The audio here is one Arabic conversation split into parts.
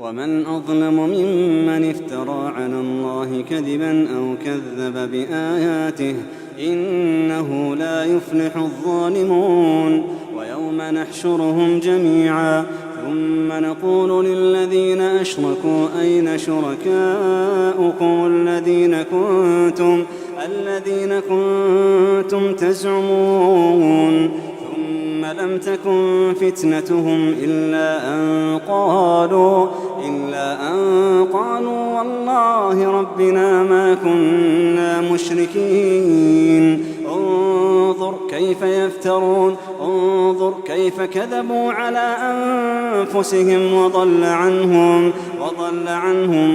ومن أظلم ممن افترى على الله كذبا أو كذب بآياته إنه لا يفلح الظالمون. ويوم نحشرهم جميعا ثم نقول للذين أشركوا أين شركاؤكم الذين كنتم تزعمون ثم لم تكن فتنتهم إلا أن قالوا والله ربنا ما كنا مشركين. انظر كيف يفترون، انظر كيف كذبوا على أنفسهم وضل عنهم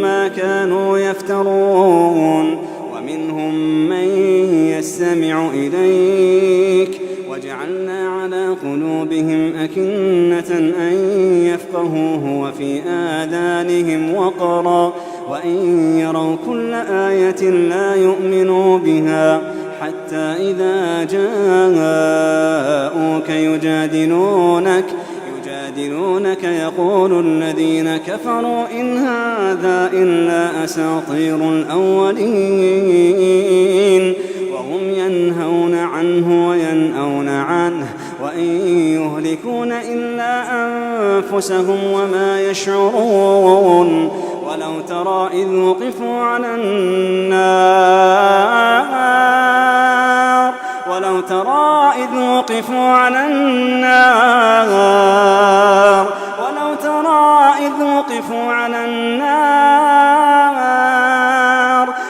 ما كانوا يفترون. ومنهم من يستمع إليك وجعلنا على قلوبهم أكنة أن يفقهوه وفي آذانهم وقرا وإن يروا كل آية لا يؤمنوا بها حتى إذا جاءوك يجادلونك يقول الذين كفروا إن هذا إلا أساطير الأولين وهم ينهون عنه وينأون عنه وإن يهلكون إلا أنفسهم وما يشعرون. ولو ترى إذ وقفوا على النار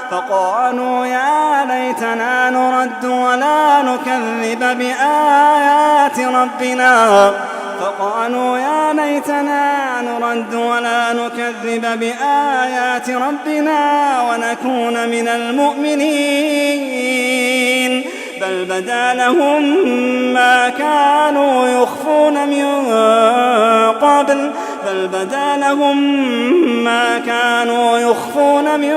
فقالوا يا ليتنا نرد ولا نكذب بآيات ربنا ونكون من المؤمنين. بل بدا لهم ما كانوا يخفون من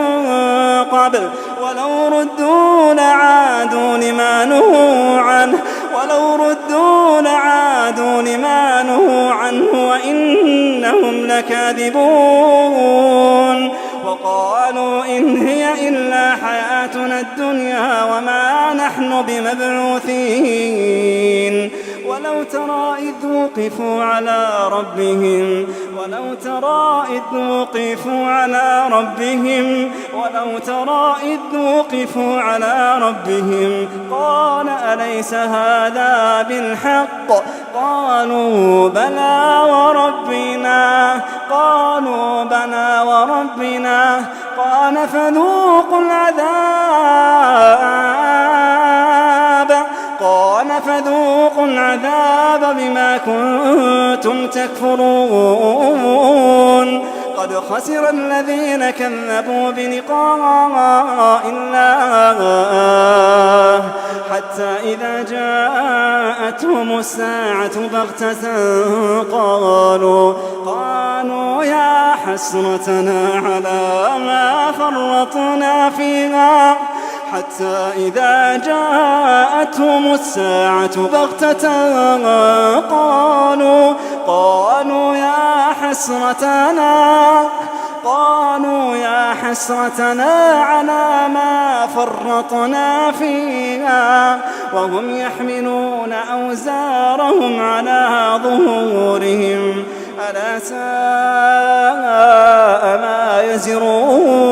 قبل ولو ردوا لعادوا لما نهوا عنه وإنهم لكاذبون. وقالوا إن هي إلا حياتنا الدنيا وما نحن بمبعوثين. ولو ترى إذ وقفوا على ربهم قال أليس هذا بالحق؟ قالوا بلى وربنا قال فذوقوا العذاب بما كنتم تكفرون. قد خسر الذين كذبوا بلقاء الله حتى إذا جاءتهم الساعة بغتة قالوا يا حسرتنا على ما فرطنا فيها قالوا يا حسرتنا على ما فرطنا فيها وهم يحملون أوزارهم على ظهورهم ألا ساء ما يزرون.